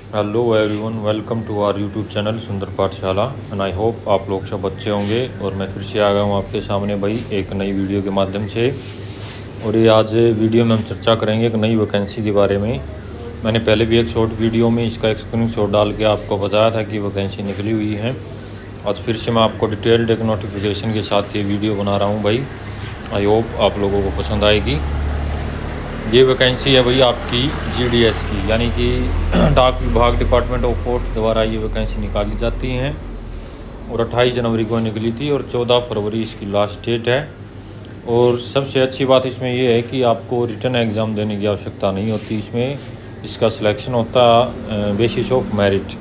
Hello everyone, welcome to our YouTube channel Sundar Pathshala and I hope आप लोग सब अच्छे होंगे। और मैं फिर से आ गया हूँ आपके सामने भाई एक नई वीडियो के माध्यम से। और ये आज वीडियो में हम चर्चा करेंगे एक नई वैकेंसी के बारे में। मैंने पहले भी एक शॉर्ट वीडियो में इसका एक स्क्रीनशॉट डाल के आपको बताया था कि वैकेंसी निकली हुई है। आज फिर से मैं आपको डिटेल्ड एक नोटिफिकेशन के साथ ये वीडियो बना रहा हूँ भाई। आई होप आप लोगों को पसंद आएगी। ये वैकेंसी है भाई आपकी जीडीएस की, यानी कि डाक विभाग डिपार्टमेंट ऑफ पोस्ट द्वारा ये वैकेंसी निकाली जाती हैं। और 28 जनवरी को निकली थी और 14 फरवरी इसकी लास्ट डेट है। और सबसे अच्छी बात इसमें ये है कि आपको रिटन एग्ज़ाम देने की आवश्यकता नहीं होती। इसमें इसका सिलेक्शन होता बेसिस ऑफ मेरिट।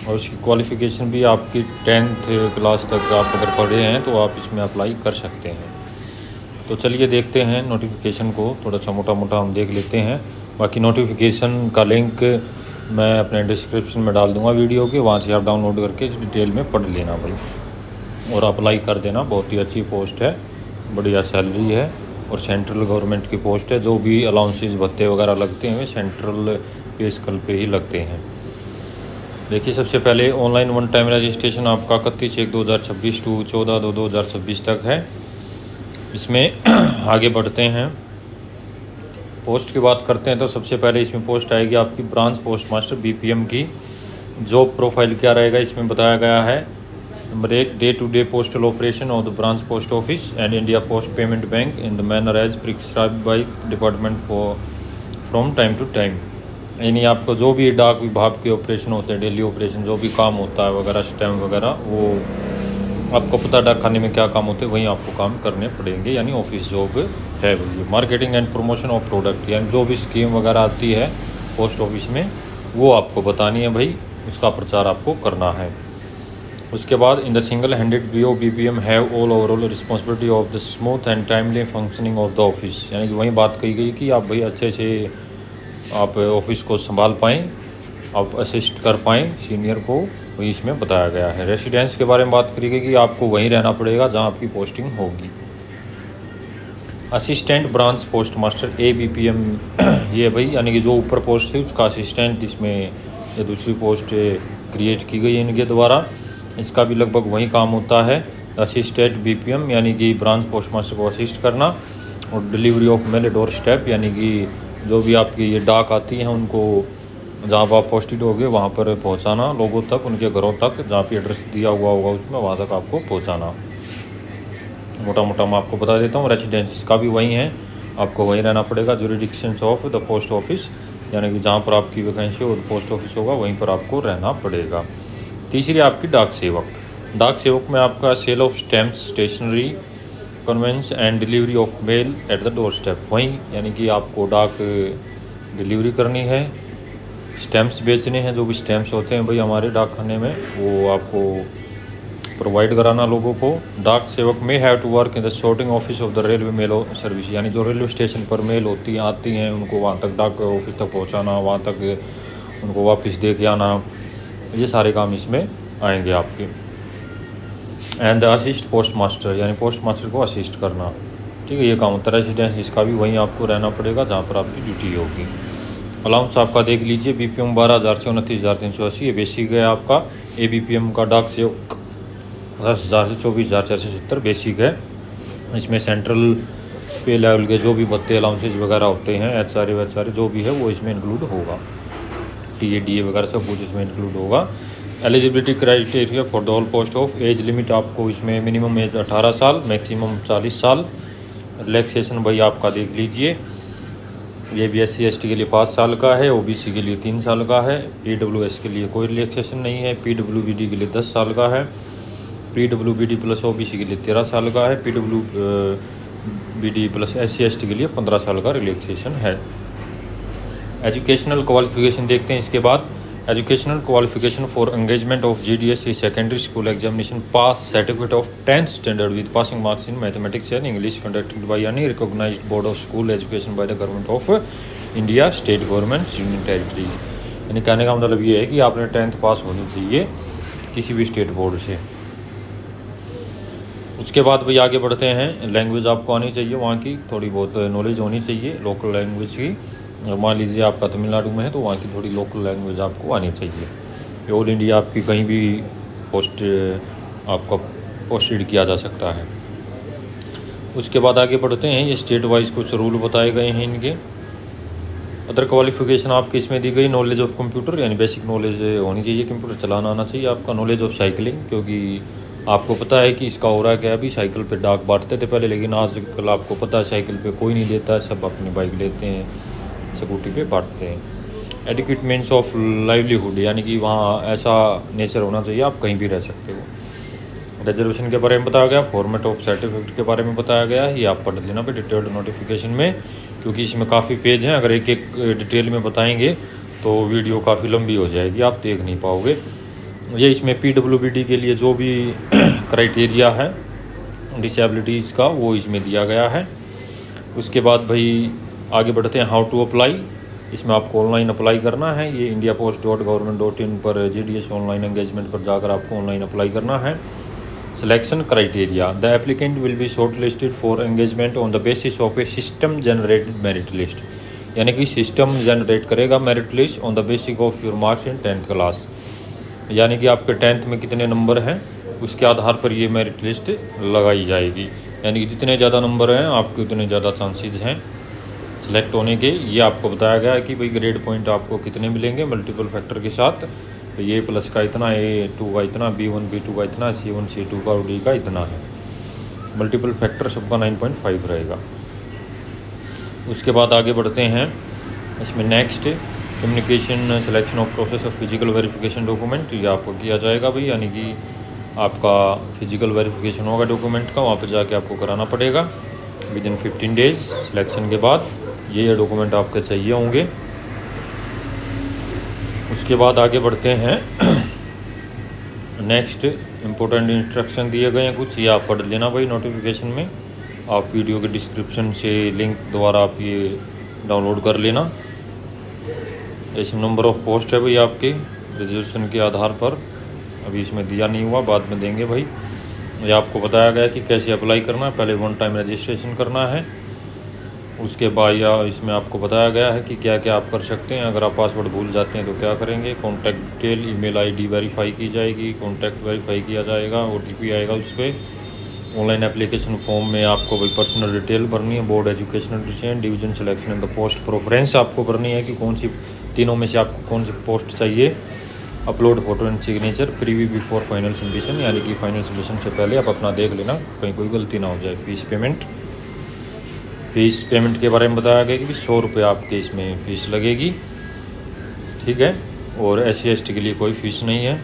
और इसकी क्वालिफ़िकेशन भी आपकी 10th क्लास तक आप अगर पढ़े हैं तो आप इसमें अप्लाई कर सकते हैं। तो चलिए देखते हैं नोटिफिकेशन को, थोड़ा सा मोटा मोटा हम देख लेते हैं। बाकी नोटिफिकेशन का लिंक मैं अपने डिस्क्रिप्शन में डाल दूंगा वीडियो के, वहाँ से आप डाउनलोड करके इस डिटेल में पढ़ लेना भाई और अप्लाई कर देना। बहुत ही अच्छी पोस्ट है, बढ़िया सैलरी है और सेंट्रल गवर्नमेंट की पोस्ट है। जो भी अलाउंसेस भत्ते वगैरह लगते हैं वे सेंट्रल पे स्केल पे ही लगते हैं। देखिए, सबसे पहले ऑनलाइन वन टाइम रजिस्ट्रेशन आपका 31/1/2026 टू 14/2/2026 तक है। इसमें आगे बढ़ते हैं, पोस्ट की बात करते हैं। तो सबसे पहले इसमें पोस्ट आएगी आपकी ब्रांच पोस्ट मास्टर बीपीएम की। जॉब प्रोफाइल क्या रहेगा इसमें बताया गया है। Number 1, day to day postal operation of the branch post office and India post payment bank in the manner as prescribed by department from time to time. यानी आपको जो भी डाक विभाग के ऑपरेशन होते हैं, डेली ऑपरेशन जो भी काम होता है वगैरह, स्टैम्प वगैरह, वो आपको पता डाक खाने में क्या काम होते हैं वहीं आपको काम करने पड़ेंगे, यानी ऑफिस जॉब है वो। Marketing and promotion of product, यानी जो भी स्कीम वगैरह आती है पोस्ट ऑफिस में वो आपको बतानी है भाई, उसका प्रचार आपको करना है। उसके बाद in the single handed BO BPM have all overall responsibility of the smooth and timely functioning of the office. यानी कि वही बात कही गई कि आप भाई अच्छे से आप ऑफिस को संभाल पाएँ, आप असिस्ट कर पाएँ सीनियर को, वही इसमें बताया गया है। रेसिडेंस के बारे में बात करी गई कि आपको वहीं रहना पड़ेगा जहाँ आपकी पोस्टिंग होगी। Assistant branch post master ABPM ये भाई, यानी कि जो ऊपर पोस्ट थी उसका असिस्टेंट इसमें ये दूसरी पोस्ट क्रिएट की गई है इनके द्वारा। इसका भी लगभग वही काम होता है। असिस्टेंट BPM यानी कि ब्रांच पोस्ट मास्टर को असिस्ट करना। और delivery of mail door step, यानी कि जो भी आपकी ये डाक आती हैं उनको जहाँ पर आप पोस्टेड होगे वहाँ पर पहुँचाना, लोगों तक, उनके घरों तक, जहाँ पे एड्रेस दिया हुआ होगा उसमें वहाँ तक आपको पहुँचाना। मोटा मोटा मैं आपको बता देता हूँ। रेसिडेंस का भी वही है, आपको वहीं रहना पड़ेगा। Jurisdictions of the post office, यानी कि जहाँ पर आपकी वैकेंसी और पोस्ट ऑफिस होगा वहीं पर आपको रहना पड़ेगा। तीसरी आपकी डाक सेवक। डाक सेवक में आपका sale of stamps, stationery, conveyance and delivery of mail at the door step. वहीं यानी कि आपको डाक डिलीवरी करनी है, स्टैम्प्स बेचने हैं, जो भी स्टैम्प्स होते हैं भाई हमारे डाक खाने में वो आपको प्रोवाइड कराना लोगों को। डाक सेवक में have to work in the sorting office of the railway mail service, यानी जो रेलवे स्टेशन पर मेल आती हैं उनको वहाँ तक डाक ऑफिस तक पहुँचाना, वहाँ तक उनको वापस दे के आना, ये सारे काम इसमें आएंगे आपके। And the assist post master, यानी पोस्ट मास्टर को असिस्ट करना, ठीक है, ये काम होता है। रेसिडेंस इसका भी वहीं आपको रहना पड़ेगा जहाँ पर आपकी ड्यूटी होगी। अलाउंस आपका देख लीजिए, BPM 12,000 से 29,380 ये बेसिक है आपका। ABPM का डाक सेवक 10,000 से 24,470 बेसिक है। इसमें सेंट्रल पे लेवल के जो भी भत्ते अलाउंसेज वगैरह होते हैं, HRA जो भी है वो इसमें इंक्लूड होगा। TADA वगैरह सब कुछ इसमें इंक्लूड होगा। Eligibility criteria for the all post of, age limit आपको इसमें मिनिमम एज 18 साल, मैक्सिमम 40 साल। रिलैक्सेशन भाई आपका देख लीजिए, ये भी SC/ST के लिए 5 साल का है, OBC के लिए 3 साल का है, PWS के लिए कोई रिलैक्सेशन नहीं है, PWBD के लिए 10 साल का है, PWBD प्लस OBC के लिए 13 साल का है, PWBD प्लस SC/ST के लिए 15 साल का रिलैक्सेशन है। एजुकेशनल क्वालिफिकेशन देखते हैं इसके बाद। Educational qualification for engagement of GDSC secondary school examination pass certificate of 10th standard with passing marks in mathematics and English conducted by any recognised board of school education by the government of India, state government, union territory. यानी कहने का मतलब ये है कि आपने 10th पास होनी चाहिए किसी भी स्टेट बोर्ड से। उसके बाद भाई आगे बढ़ते हैं। लैंग्वेज आपको आनी चाहिए, वहाँ की थोड़ी बहुत नॉलेज होनी चाहिए लोकल लैंग्वेज की। और मान लीजिए आपका तमिलनाडु में है तो वहाँ की थोड़ी लोकल लैंग्वेज आपको आनी चाहिए। ऑल इंडिया आपकी कहीं भी पोस्ट आपका पोस्टेड किया जा सकता है। उसके बाद आगे बढ़ते हैं। ये स्टेट वाइज कुछ रूल बताए गए हैं इनके। अदर क्वालिफिकेशन आपकी इसमें दी गई, नॉलेज ऑफ कंप्यूटर यानी बेसिक नॉलेज होनी चाहिए, कंप्यूटर चलाना आना चाहिए आपका। नॉलेज ऑफ साइकिलिंग, क्योंकि आपको पता है कि इसका हो रहा है क्या, अभी साइकिल पे डाक बांटते थे पहले, लेकिन आजकल आपको पता है साइकिल पे कोई नहीं देता है, सब अपनी बाइक लेते हैं, स्कूटी पे बांटते हैं। एडिक्वेट मीन्स ऑफ लाइवलीहुड, यानी कि वहाँ ऐसा नेचर होना चाहिए आप कहीं भी रह सकते हो। रिजर्वेशन के बारे में बताया गया। फॉर्मेट ऑफ सर्टिफिकेट के बारे में बताया गया। ये आप पढ़ लेना पे डिटेल्ड नोटिफिकेशन में, क्योंकि इसमें काफ़ी पेज हैं। अगर एक एक डिटेल में बताएंगे तो वीडियो काफ़ी लंबी हो जाएगी, आप देख नहीं पाओगे। ये इसमें PWBD के लिए जो भी क्राइटेरिया है डिसेबिलिटीज़ का वो इसमें दिया गया है। उसके बाद भाई आगे बढ़ते हैं। हाउ टू अप्लाई, इसमें आपको ऑनलाइन अप्लाई करना है। ये indiapost.government.in पर GDS ऑनलाइन एंगेजमेंट पर जाकर आपको ऑनलाइन अप्लाई करना है। Selection criteria, the applicant will be short listed for engagement on the basis of A system generated merit list, यानी कि सिस्टम जनरेट करेगा merit list on the basis of your marks in 10th class, यानी कि आपके 10th में कितने number हैं उसके आधार पर ये मेरिट लिस्ट लगाई जाएगी। यानी कि जितने ज़्यादा नंबर हैं आपके उतने ज़्यादा चांसेस हैं सिलेक्ट होने के। ये आपको बताया गया है कि भाई ग्रेड पॉइंट आपको कितने मिलेंगे मल्टीपल फैक्टर के साथ। तो ये प्लस का इतना, A2 का इतना, B1 B2 का इतना, C1 C2 का और D का इतना है। मल्टीपल फैक्टर सबका 9.5 रहेगा। उसके बाद आगे बढ़ते हैं। इसमें next communication selection of process of physical verification document, ये आपको किया जाएगा भाई, यानी कि आपका फिजिकल वेरिफिकेशन होगा डॉक्यूमेंट का, वहाँ पर जाके आपको कराना पड़ेगा विदिन 15 डेज सिलेक्शन के बाद। ये डॉक्यूमेंट आपके चाहिए होंगे। उसके बाद आगे बढ़ते हैं। नेक्स्ट इम्पोर्टेंट इंस्ट्रक्शन दिए गए हैं कुछ, ये आप पढ़ लेना भाई नोटिफिकेशन में। आप वीडियो के डिस्क्रिप्शन से लिंक द्वारा आप ये डाउनलोड कर लेना। ऐसे नंबर ऑफ पोस्ट है भाई आपके रिजर्वेशन के आधार पर, अभी इसमें दिया नहीं हुआ, बाद में देंगे भाई। ये आपको बताया गया कि कैसे अप्लाई करना है। पहले 1 टाइम रजिस्ट्रेशन करना है। उसके बाद या इसमें आपको बताया गया है कि क्या क्या आप कर सकते हैं। अगर आप पासवर्ड भूल जाते हैं तो क्या करेंगे। Contact detail, email ID verify की जाएगी, कॉन्टैक्ट वेरीफाई किया जाएगा, OTP आएगा उस पर। ऑनलाइन एप्लीकेशन फॉर्म में आपको भाई पर्सनल डिटेल भरनी है, board educational decision, division selection and the post preference आपको भरनी है कि कौन सी तीनों में से आपको कौन सी पोस्ट चाहिए। Upload photo and signature, preview before final submission, यानी कि फाइनल सबमिशन से पहले आप अपना देख लेना कहीं कोई गलती ना हो जाए। फीस पेमेंट के बारे में बताया गया कि 100 रुपये आपके इसमें फ़ीस लगेगी, ठीक है। और SC ST के लिए कोई फ़ीस नहीं है,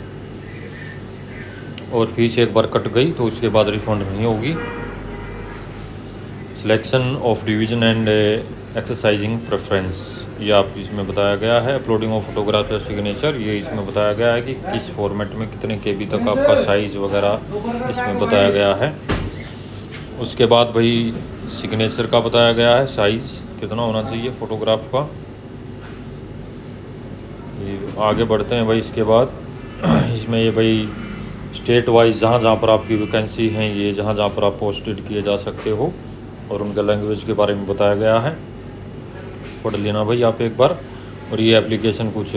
और फीस एक बार कट गई तो उसके बाद रिफंड नहीं होगी। Selection of division and exercising preference, ये आप इसमें बताया गया है। अपलोडिंग ऑफ फोटोग्राफ या सिग्नेचर, ये इसमें बताया गया है कि किस फॉर्मेट में कितने KB तक आपका साइज़ वगैरह इसमें बताया गया है। उसके बाद भाई सिग्नेचर का बताया गया है, साइज़ कितना होना चाहिए फ़ोटोग्राफ का। ये आगे बढ़ते हैं भाई। इसके बाद इसमें ये भाई स्टेट वाइज जहाँ जहाँ पर आपकी वैकेंसी हैं, ये जहाँ जहाँ पर आप पोस्टेड किए जा सकते हो, और उनके लैंग्वेज के बारे में बताया गया है, पढ़ लेना भाई आप एक बार। और ये एप्लीकेशन कुछ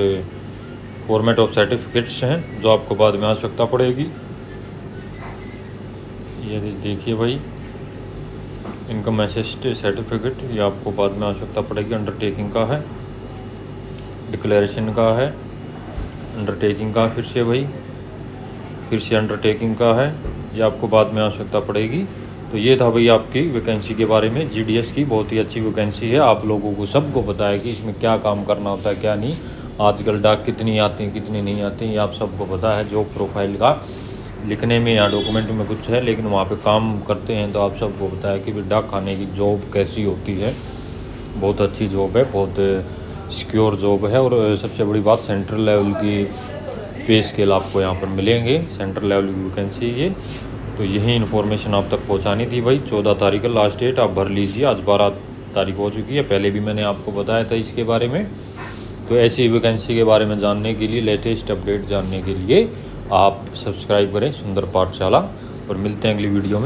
फॉर्मेट ऑफ सर्टिफिकेट्स हैं जो आपको बाद में आवश्यकता पड़ेगी। ये देखिए भाई, इनकम असिस्ट सर्टिफिकेट, ये आपको बाद में आवश्यकता पड़ेगी। अंडरटेकिंग का है, डिक्लेरेशन का है, अंडरटेकिंग का फिर से अंडरटेकिंग का है, ये आपको बाद में आवश्यकता पड़ेगी। तो ये था भाई आपकी वैकेंसी के बारे में। GDS की बहुत ही अच्छी वैकेंसी है, आप लोगों को सबको पता है कि इसमें क्या काम करना होता है क्या नहीं। आजकल डाक कितनी आती हैं कितनी नहीं आती हैं, ये आप सबको पता है। जॉब प्रोफाइल का लिखने में या डॉक्यूमेंट में कुछ है, लेकिन वहाँ पे काम करते हैं तो आप सबको पता है कि भाई डाक खाने की जॉब कैसी होती है। बहुत अच्छी जॉब है, बहुत सिक्योर जॉब है, और सबसे बड़ी बात सेंट्रल लेवल की पे स्केल आपको यहाँ पर मिलेंगे। सेंट्रल लेवल की वैकेंसी ये। तो यही इन्फॉर्मेशन आप तक पहुँचानी थी भाई। 14 तारीख का लास्ट डेट, आप भर लीजिए। आज 12 तारीख हो चुकी है, पहले भी मैंने आपको बताया था इसके बारे में। तो ऐसी वैकेंसी के बारे में जानने के लिए, लेटेस्ट अपडेट जानने के लिए आप सब्सक्राइब करें सुंदर पाठशाला, और मिलते हैं अगली वीडियो में।